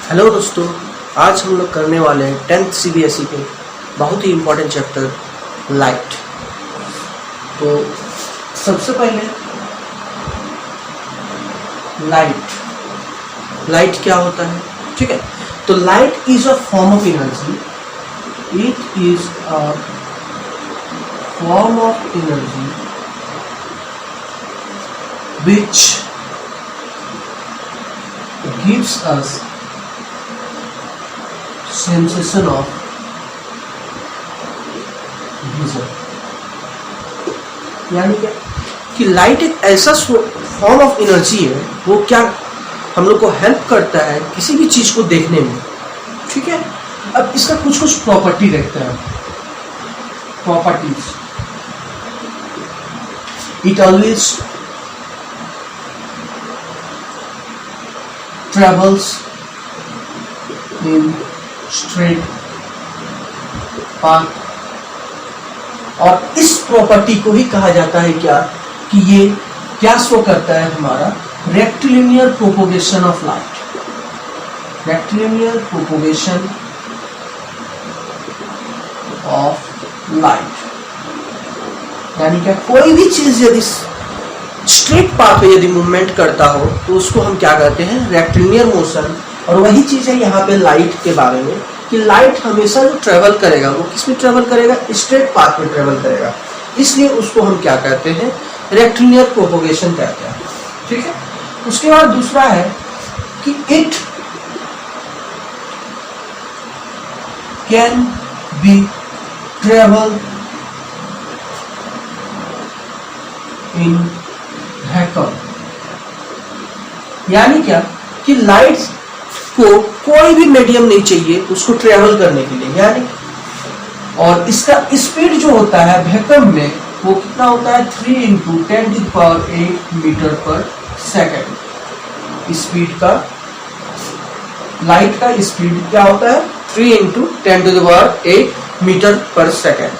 Hello दोस्तों, आज हम लोग करने वाले हैं 10th CBSE के बहुत ही इम्पोर्टेंट चैप्टर लाइट। तो सबसे पहले लाइट क्या होता है, ठीक है। तो light is a form of energy, it is a form of energy which gives us sensation of vision। यानी क्या कि लाइट एक ऐसा फॉर्म ऑफ एनर्जी है, वो क्या हम लोग को हेल्प करता है किसी भी चीज को देखने में, ठीक है। अब इसका कुछ कुछ प्रॉपर्टी देखते हैं। Properties, it always travels in straight path। और इस प्रॉपर्टी को ही कहा जाता है क्या कि ये क्या शो करता है, हमारा rectilinear propagation of light. Rectilinear propagation of light यानी क्या, कोई भी चीज यदि स्ट्रेट पाथ पे यदि मूवमेंट करता हो तो उसको हम क्या कहते हैं, रेक्टिलिनियर मोशन। और वही चीज है यहाँ पे लाइट के बारे में कि लाइट हमेशा जो ट्रेवल करेगा वो किस में ट्रेवल करेगा, स्ट्रेट पाथ में ट्रेवल करेगा, इसलिए उसको हम क्या कहते हैं, रेक्टिलिनियर प्रोपोगेशन कहते हैं, ठीक है। उसके बाद दूसरा है कि it can be travel in vacuum. यानी क्या कि लाइट को कोई भी मीडियम नहीं चाहिए उसको ट्रेवल करने के लिए, यानी और इसका स्पीड जो होता है वैक्यूम में वो कितना होता है, 3 × 10⁸ मीटर पर सेकेंड। स्पीड का, लाइट का स्पीड क्या होता है, 3 × 10⁸ मीटर पर सेकेंड।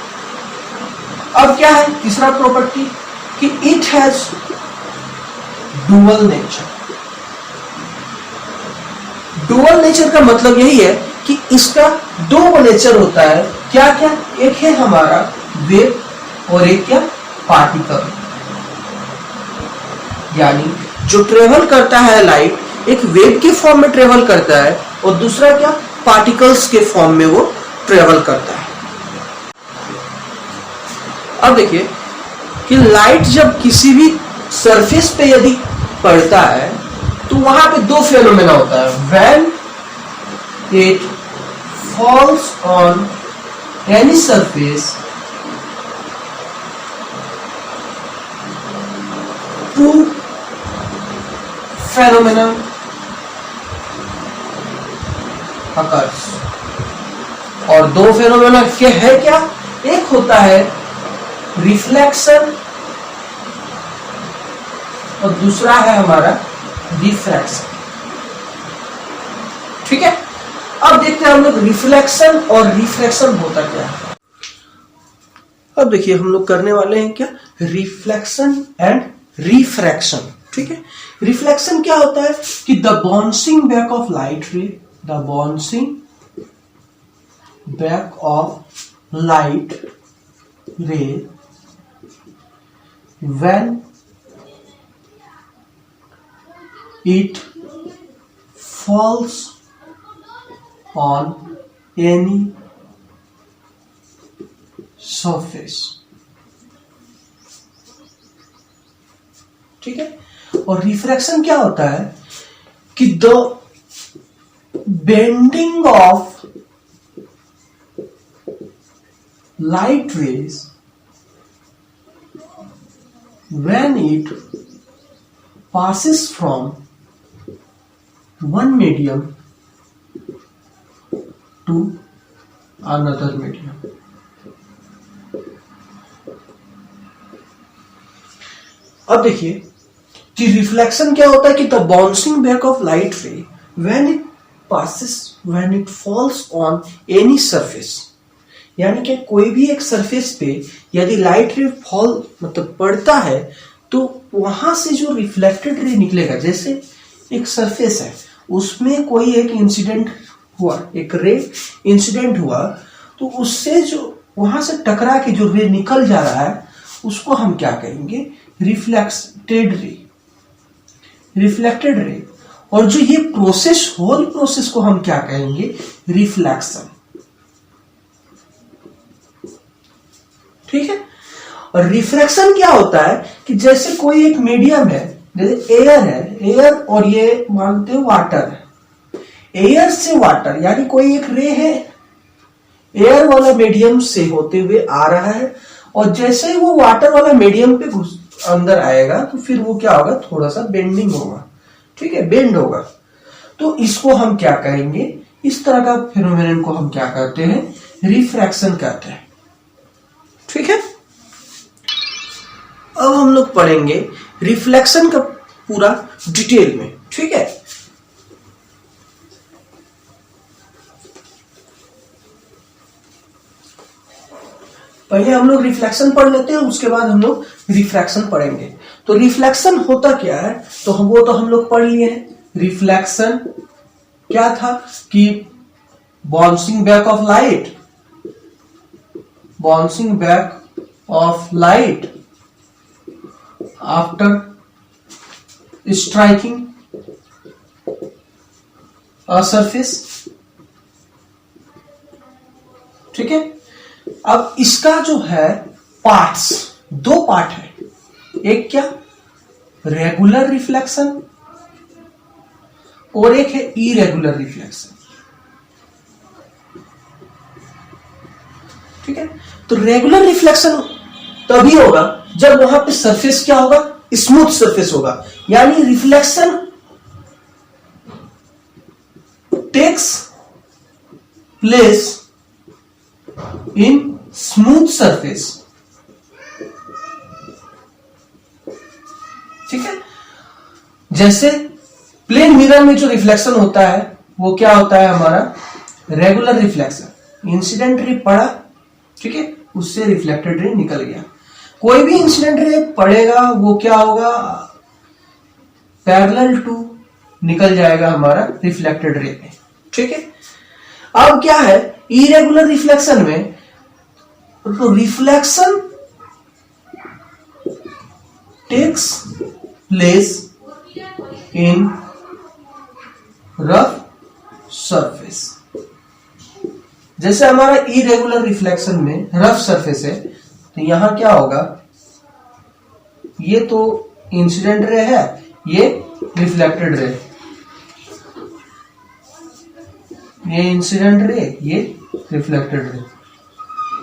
अब क्या है तीसरा प्रॉपर्टी कि it has dual nature. Dual nature का मतलब यही है कि इसका दो नेचर होता है। क्या क्या, एक है हमारा वेव और एक क्या, पार्टिकल। यानी जो ट्रेवल करता है लाइट एक वेव के फॉर्म में ट्रेवल करता है और दूसरा क्या, पार्टिकल्स के फॉर्म में वो ट्रेवल करता है। अब देखिए कि लाइट जब किसी भी सरफेस पे यदि पड़ता है तो वहां पे दो फेनोमेना होता है। When it falls on any surface, two phenomena occurs. और दो फेनोमेना के है क्या, एक होता है रिफ्लेक्शन और दूसरा है हमारा डिफ्रैक्शन, ठीक है। अब देखते हैं हम लोग रिफ्लेक्शन और रिफ्रैक्शन होता क्या है। अब देखिए हम लोग करने वाले हैं क्या, रिफ्लेक्शन एंड रिफ्रैक्शन, ठीक है। रिफ्लेक्शन क्या होता है कि the bouncing back of light रे, the bouncing back of light रे when it falls on any surface, ठीक है। और रिफ्रैक्शन क्या होता है कि the bending of light rays when it passes from one medium to another medium। अब देखिए कि रिफ्लेक्शन क्या होता है कि the bouncing back of light रे when it falls on any surface। यानी कि कोई भी एक सरफेस पे यदि लाइट रे फॉल मतलब पड़ता है तो वहां से जो रिफ्लेक्टेड रे निकलेगा, जैसे एक सरफेस है उसमें कोई एक इंसिडेंट हुआ, एक रे इंसिडेंट हुआ, तो उससे जो वहां से टकरा के जो रे निकल जा रहा है उसको हम क्या कहेंगे? Reflected ray. रिफ्लेक्टेड रे। और जो ये प्रोसेस, होल प्रोसेस को हम क्या कहेंगे? रिफ्लेक्शन। ठीक है। और रिफ्रैक्शन क्या होता है कि जैसे कोई एक मीडियम है, जैसे एयर है, एयर और ये मानते हो वाटर है, एयर से वाटर यानी कोई एक रे है, एयर वाला मीडियम से होते हुए आ रहा है, और जैसे ही वो वाटर वाला मीडियम पे अंदर आएगा तो फिर वो क्या होगा? थोड़ा सा बेंडिंग होगा। ठीक है, बेंड होगा। तो इसको हम क्या कहेंगे? इस तरह का फिनोमेनन को हम क्या कहते हैं? रिफ्रैक्शन कहते हैं। ठीक है। अब हम लोग पढ़ेंगे रिफ्लेक्शन का पूरा डिटेल में। ठीक है। पहले हम लोग रिफ्लेक्शन पढ़ लेते हैं, उसके बाद हम लोग रिफ्रैक्शन पढ़ेंगे। तो रिफ्लेक्शन होता क्या है? तो वो तो हम लोग पढ़ लिए हैं। रिफ्लेक्शन क्या था कि bouncing back of light, bouncing back of light after striking a surface. ठीक है। अब इसका जो है पार्ट्स, दो पार्ट है। एक क्या? रेगुलर रिफ्लेक्शन और एक है इरेगुलर रिफ्लेक्शन। ठीक है। तो रेगुलर रिफ्लेक्शन तभी होगा जब वहां पे सरफेस क्या होगा? स्मूथ सरफेस होगा, यानी reflection takes place in smooth surface. ठीक है। जैसे प्लेन मिरर में जो रिफ्लेक्शन होता है वो क्या होता है? हमारा रेगुलर रिफ्लेक्शन। इंसिडेंट रे पड़ा, ठीक है, उससे रिफ्लेक्टेड रे निकल गया। कोई भी इंसिडेंट रे पड़ेगा वो क्या होगा? पैरेलल टू निकल जाएगा हमारा रिफ्लेक्टेड रे में। ठीक है। अब क्या है इरेगुलर रिफ्लेक्शन में? तो reflection takes place in rough surface. जैसे हमारा इरेगुलर रिफ्लेक्शन में रफ सरफेस है, तो यहां क्या होगा? ये तो इंसिडेंट रे है, ये रिफ्लेक्टेड रे, ये इंसिडेंट रे, ये रिफ्लेक्टेड रे।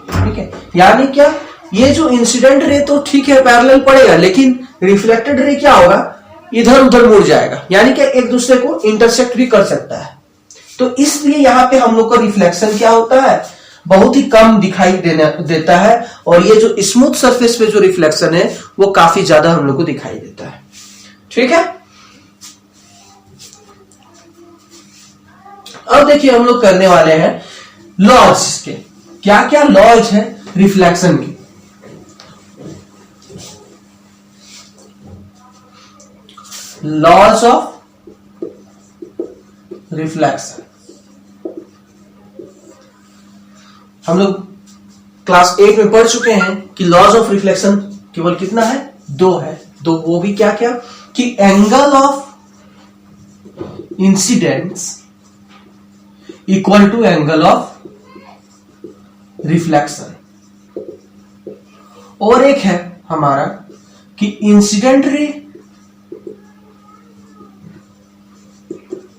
ठीक है। यानी क्या? ये जो इंसिडेंट रे तो ठीक है पैरेलल पड़ेगा, लेकिन रिफ्लेक्टेड रे क्या होगा? इधर उधर मुड़ जाएगा, यानी कि एक दूसरे को इंटरसेक्ट भी कर सकता है। तो इसलिए यहां पे हम लोग का रिफ्लेक्शन क्या होता है? बहुत ही कम दिखाई देता है, और ये जो स्मूथ सरफेस पे जो रिफ्लेक्शन है वो काफी ज्यादा हम लोग को दिखाई देता है। ठीक है। अब देखिए हम लोग करने वाले हैं लॉज इसके। क्या क्या लॉज है रिफ्लेक्शन की? Laws of reflection. हम लोग क्लास 8 में पढ़ चुके हैं कि लॉज ऑफ रिफ्लेक्शन केवल कितना है? दो है। दो, वो भी क्या क्या? कि angle of incidence equal to angle of reflection, और एक है हमारा कि incident ray,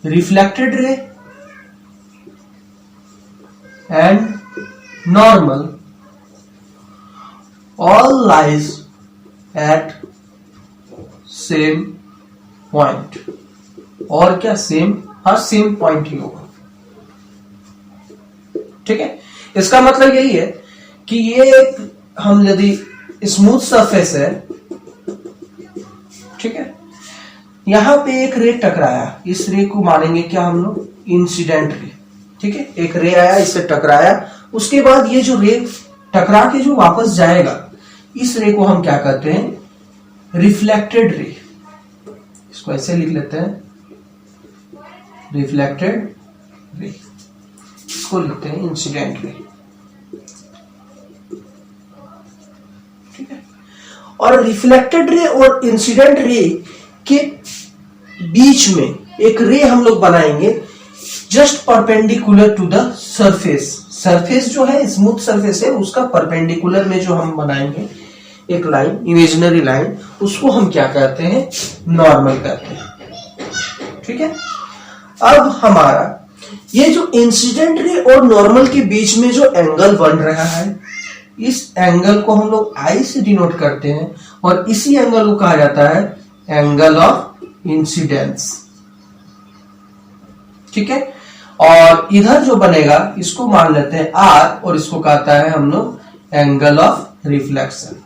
reflected ray and normal all lies at same point. और क्या? सेम, हर सेम पॉइंट ही होगा। ठीक है। इसका मतलब यही है कि ये एक, हम यदि स्मूथ सरफेस है, ठीक है, यहां पे एक रे टकराया, इस रे को मानेंगे क्या हम लोग? Incident ray. ठीक है। एक रे आया, इससे टकराया, उसके बाद ये जो रे टकरा के जो वापस जाएगा, इस रे को हम क्या कहते हैं? Reflected ray. इसको ऐसे लिख लेते हैं, रिफ्लेक्टेड रे, इसको लिखते हैं इंसिडेंट रे। ठीक है, और रिफ्लेक्टेड रे और इंसिडेंट रे के बीच में एक रे हम लोग बनाएंगे just perpendicular to the surface. Surface जो है स्मूथ सरफेस है, उसका परपेंडिकुलर में जो हम बनाएंगे एक लाइन, इमेजिनरी लाइन, उसको हम क्या कहते हैं, नॉर्मल कहते हैं। ठीक है, अब हमारा ये जो इंसिडेंट रे और नॉर्मल के बीच में जो एंगल बन रहा है, इस एंगल को हम लोग आई से डिनोट करते हैं और इसी एंगल को कहा जाता है एंगल ऑफ इंसिडेंस। ठीक है, और इधर जो बनेगा इसको मान लेते हैं आर और इसको कहता है हम लोग एंगल ऑफ रिफ्लेक्शन।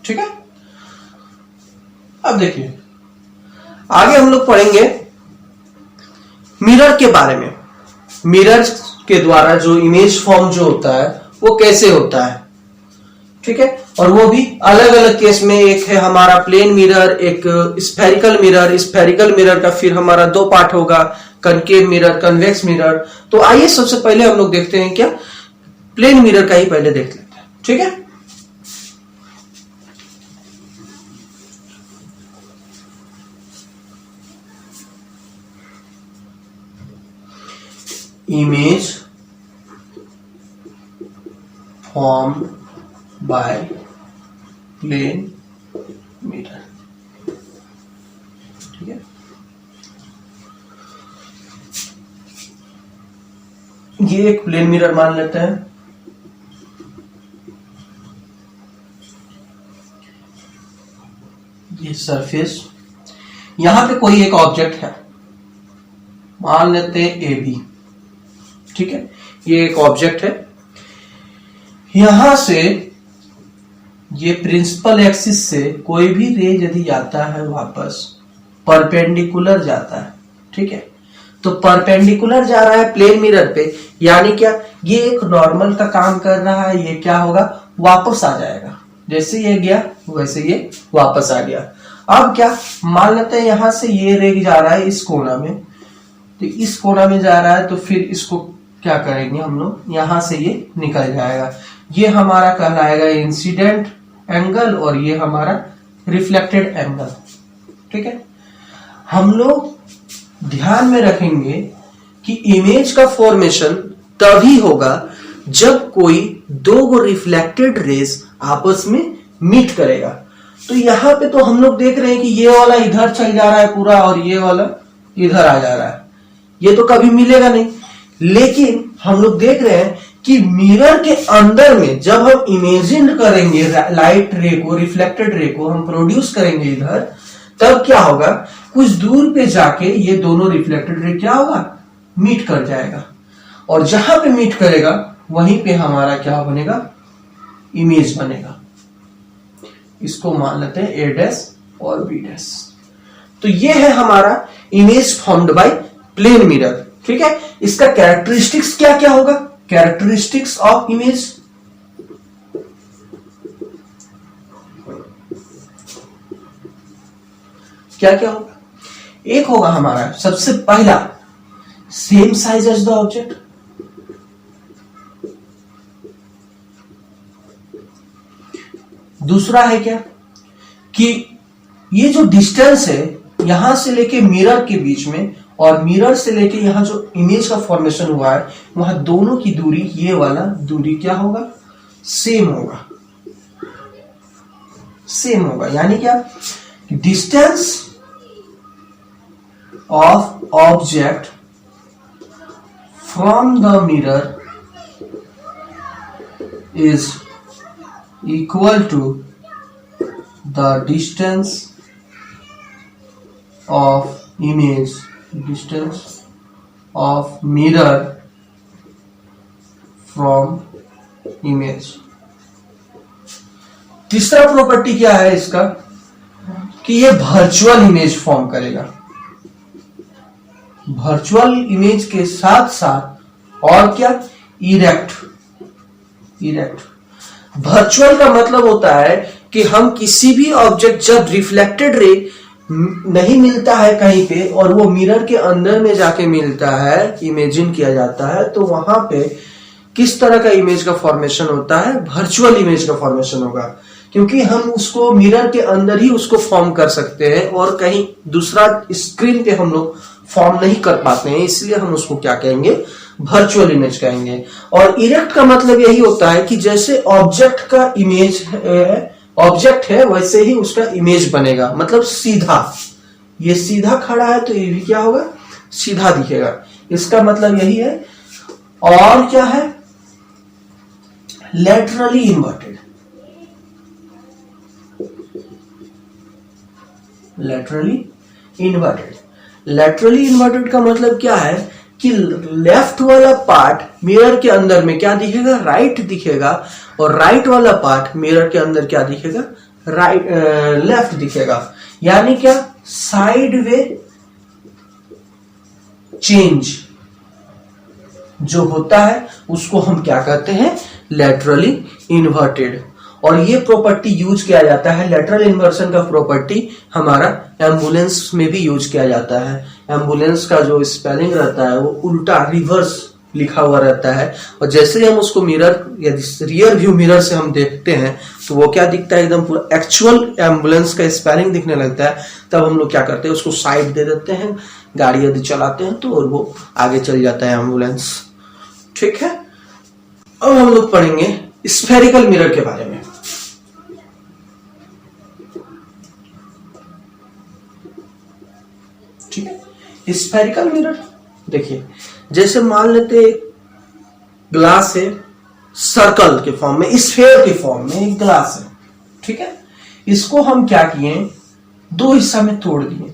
ठीक है, अब देखिए आगे हम लोग पढ़ेंगे मिरर के बारे में। मिरर के द्वारा जो इमेज फॉर्म जो होता है वो कैसे होता है। ठीक है, और वो भी अलग अलग केस में, एक है हमारा प्लेन मिरर, एक स्फेरिकल मिरर। स्फेरिकल मिरर का फिर हमारा दो पार्ट होगा, कनकेव मिरर, कन्वेक्स मिरर। तो आइए सबसे पहले हम लोग देखते हैं क्या, प्लेन मिरर का ही पहले देख लेते हैं। ठीक है, image formed by plane mirror। ठीक है, ये एक प्लेन मिरर मान लेते हैं। ये सरफेस, यहां पे कोई एक ऑब्जेक्ट है, मान लेते हैं ए बी। ठीक है, ये एक ऑब्जेक्ट है, यहां से ये प्रिंसिपल एक्सिस से कोई भी रे यदि जाता है वापस परपेंडिकुलर जाता है। ठीक है, तो परपेंडिकुलर जा रहा है प्लेन मिरर पे, यानी क्या, ये एक नॉर्मल का काम कर रहा है, ये क्या होगा, वापस आ जाएगा। जैसे ये गया वैसे ये वापस आ गया। अब क्या, मान लेते हैं यहां से ये रे जा रहा है इस कोना में, तो इस कोना में जा रहा है, तो फिर इसको क्या करेंगे हम लोग, यहां से ये निकल जाएगा। ये हमारा कहलाएगा इंसिडेंट एंगल और ये हमारा रिफ्लेक्टेड एंगल। ठीक है, हम लोग ध्यान में रखेंगे कि इमेज का फॉर्मेशन तभी होगा जब कोई दो रिफ्लेक्टेड रेज आपस में मीट करेगा। तो यहां पे तो हम लोग देख रहे हैं कि ये वाला इधर चल जा रहा है पूरा और ये वाला इधर आ जा रहा है, ये तो कभी मिलेगा नहीं। लेकिन हम लोग देख रहे हैं कि मिरर के अंदर में जब हम इमेजिन करेंगे लाइट रे को, रिफ्लेक्टेड रे को हम प्रोड्यूस करेंगे इधर, तब क्या होगा, कुछ दूर पे जाके ये दोनों रिफ्लेक्टेड रे क्या होगा, मीट कर जाएगा, और जहां पे मीट करेगा वहीं पे हमारा क्या बनेगा, इमेज बनेगा। इसको मान लेते हैं ए डैश और बी डैश। तो ये है हमारा image formed by plane mirror. ठीक है, इसका कैरेक्टरिस्टिक्स क्या क्या होगा, कैरेक्टरिस्टिक्स ऑफ इमेज, क्या क्या होगा। एक होगा हमारा सबसे पहला same size as the object. दूसरा है क्या कि ये जो डिस्टेंस है यहां से लेके मिरर के बीच में और मिरर से लेके यहां जो इमेज का फॉर्मेशन हुआ है वहां दोनों की दूरी, ये वाला दूरी क्या होगा, सेम होगा, सेम होगा। यानी क्या, distance of object from the mirror is equal to the distance of image, distance of mirror from image। तीसरा प्रॉपर्टी क्या है इसका कि ये वर्चुअल इमेज फॉर्म करेगा। वर्चुअल इमेज के साथ साथ और क्या, इरेक्ट। वर्चुअल का मतलब होता है कि हम किसी भी ऑब्जेक्ट जब रिफ्लेक्टेड रे नहीं मिलता है कहीं पे और वो मिरर के अंदर में जाके मिलता है, इमेजिन किया जाता है, तो वहां पे किस तरह का इमेज का फॉर्मेशन होता है? वर्चुअल इमेज का फॉर्मेशन होगा, क्योंकि हम उसको मिरर के अंदर ही उसको फॉर्म कर सकते हैं और कहीं दूसरा स्क्रीन पे हम लोग फॉर्म नहीं कर पाते हैं, इसलिए हम उसको क्या कहेंगे? वर्चुअल इमेज कहेंगे। और इरेक्ट का मतलब यही होता है कि जैसे ऑब्जेक्ट का इमेज ऑब्जेक्ट है वैसे ही उसका इमेज बनेगा, मतलब सीधा। ये सीधा खड़ा है तो ये भी क्या होगा? सीधा दिखेगा। इसका मतलब यही है। और क्या है? Laterally inverted. Laterally inverted. Laterally inverted का मतलब क्या है कि लेफ्ट वाला पार्ट मिरर के अंदर में क्या दिखेगा? राइट दिखेगा, और राइट वाला पार्ट मिरर के अंदर क्या दिखेगा? लेफ्ट दिखेगा। यानी क्या? साइड वे चेंज जो होता है उसको हम क्या कहते हैं? Laterally inverted. और ये प्रॉपर्टी यूज किया जाता है, लेटरल इन्वर्सन का प्रॉपर्टी हमारा एम्बुलेंस में भी यूज किया जाता है। एम्बुलेंस का जो स्पेलिंग रहता है वो उल्टा, रिवर्स लिखा हुआ रहता है, और जैसे हम उसको मिरर या रियर व्यू मिरर से हम देखते हैं तो वो क्या दिखता है? एकदम पूरा एक्चुअल एम्बुलेंस का स्पेलिंग दिखने लगता है। तब हम लोग क्या करते हैं? उसको साइड दे देते हैं, गाड़ी यदि चलाते हैं तो, और वो आगे चल जाता है एम्बुलेंस। ठीक है, अब हम लोग पढ़ेंगे स्फेरिकल मिरर के बारे में। ठीक है, स्फेरिकल मिरर देखिए, जैसे मान लेते ग्लास है, सर्कल के फॉर्म में, स्फेयर के फॉर्म में एक ग्लास है। ठीक है, इसको हम क्या किए? दो हिस्सा में तोड़ दिए।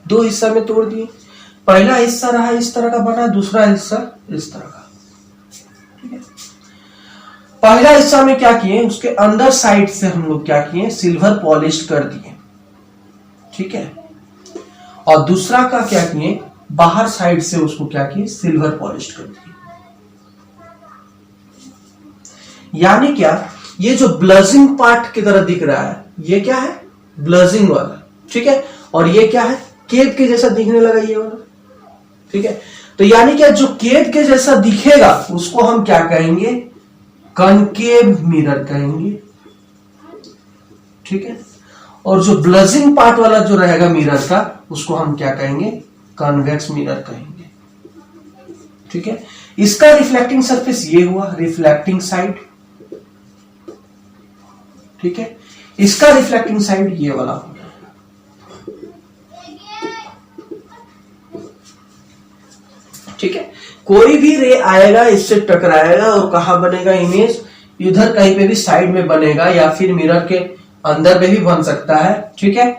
दो हिस्सा में तोड़ दिए। पहला हिस्सा रहा इस तरह का बना, दूसरा हिस्सा इस तरह का। ठीक है, पहला हिस्सा में क्या किए? उसके अंदर साइड से हम लोग क्या किए? सिल्वर पॉलिश कर दिए। ठीक है, और दूसरा का क्या किए? बाहर साइड से उसको क्या किए? सिल्वर पॉलिश कर दिए। यानी क्या? ये जो ब्लजिंग पार्ट की तरह दिख रहा है ये क्या है? ब्लजिंग वाला। ठीक है, और ये क्या है? केव के जैसा दिखने लगा ये वाला। ठीक है, तो यानी क्या? जो केव के जैसा दिखेगा उसको हम क्या कहेंगे? कनकेव मिरर कहेंगे। ठीक है, और जो ब्लजिंग पार्ट वाला जो रहेगा मिरर का उसको हम क्या कहेंगे? कन्वेक्स मिरर कहेंगे। ठीक है, इसका रिफ्लेक्टिंग सरफेस ये हुआ, रिफ्लेक्टिंग साइड। ठीक है, इसका रिफ्लेक्टिंग साइड ये वाला होगा। ठीक है, कोई भी रे आएगा इससे टकराएगा और कहां बनेगा इमेज? इधर कहीं पे भी साइड में बनेगा या फिर मिरर के अंदर में भी बन सकता है। ठीक है,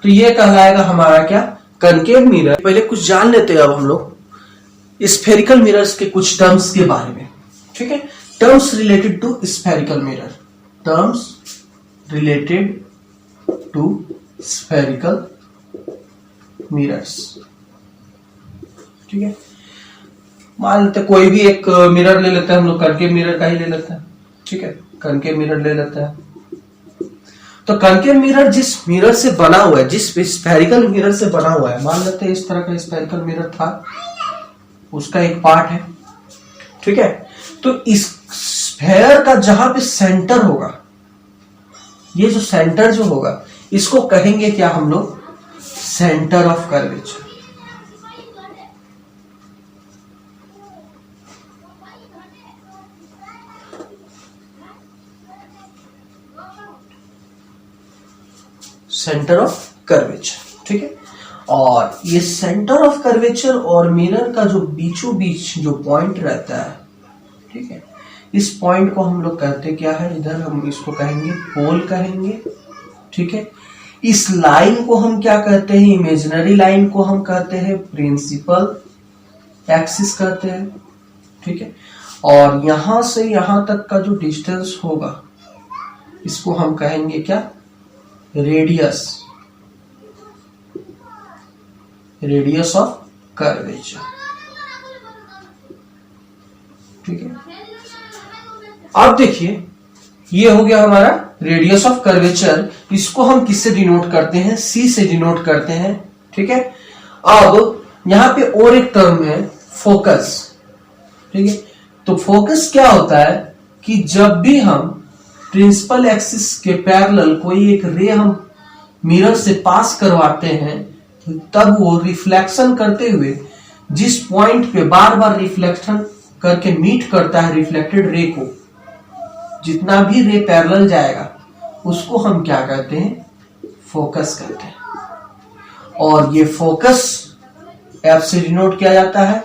तो ये कहलाएगा हमारा क्या? Concave mirror. पहले कुछ जान लेते हैं अब हम लोग स्फेरिकल मिरर्स के कुछ टर्म्स के बारे में। ठीक है, terms related to spherical mirror. Terms related to spherical mirrors. ठीक है, मान लेते कोई भी एक मिरर ले लेते हैं हम लोग, कनकेव मिरर का ही ले लेते हैं। ठीक है, कनकेव मिरर ले लेते हैं। तो कनकेव मिरर जिस मिरर से बना हुआ है, जिस स्फेरिकल मिरर से बना हुआ है, मान लेते हैं इस तरह का स्फेरिकल मिरर था, उसका एक पार्ट है। ठीक है, तो इस स्फेयर का जहां पे सेंटर होगा, ये जो सेंटर जो होगा इसको कहेंगे क्या हम लोग? Centre of curvature. Centre of curvature. ठीक है, और ये सेंटर ऑफ कर्वेचर और मिरर का जो बीचों बीच जो पॉइंट रहता है, ठीक है, इस पॉइंट को हम लोग कहते क्या है? इधर हम इसको कहेंगे पोल कहेंगे। ठीक है, इस लाइन को हम क्या कहते हैं? इमेजिनरी लाइन को हम कहते हैं प्रिंसिपल एक्सिस कहते हैं। ठीक है, और यहां से यहां तक का जो डिस्टेंस होगा इसको हम कहेंगे क्या? रेडियस। Radius of curvature. ठीक है, अब देखिए ये हो गया हमारा रेडियस ऑफ कर्वेचर। इसको हम किससे डिनोट करते हैं? सी से डिनोट करते हैं। ठीक है, अब यहां पे और एक टर्म है फोकस। ठीक है, तो फोकस क्या होता है कि जब भी हम प्रिंसिपल एक्सिस के पैरेलल कोई एक रे हम मिरर से पास करवाते हैं, तब वो रिफ्लेक्शन करते हुए जिस पॉइंट पे बार बार रिफ्लेक्शन करके मीट करता है रिफ्लेक्टेड रे को, जितना भी रे पैरेलल जाएगा उसको हम क्या कहते हैं? फोकस कहते हैं। और ये फोकस एफ से डिनोट किया जाता है,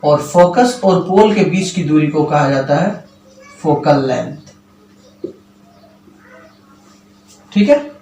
और फोकस और पोल के बीच की दूरी को कहा जाता है फोकल लेंथ। ठीक है।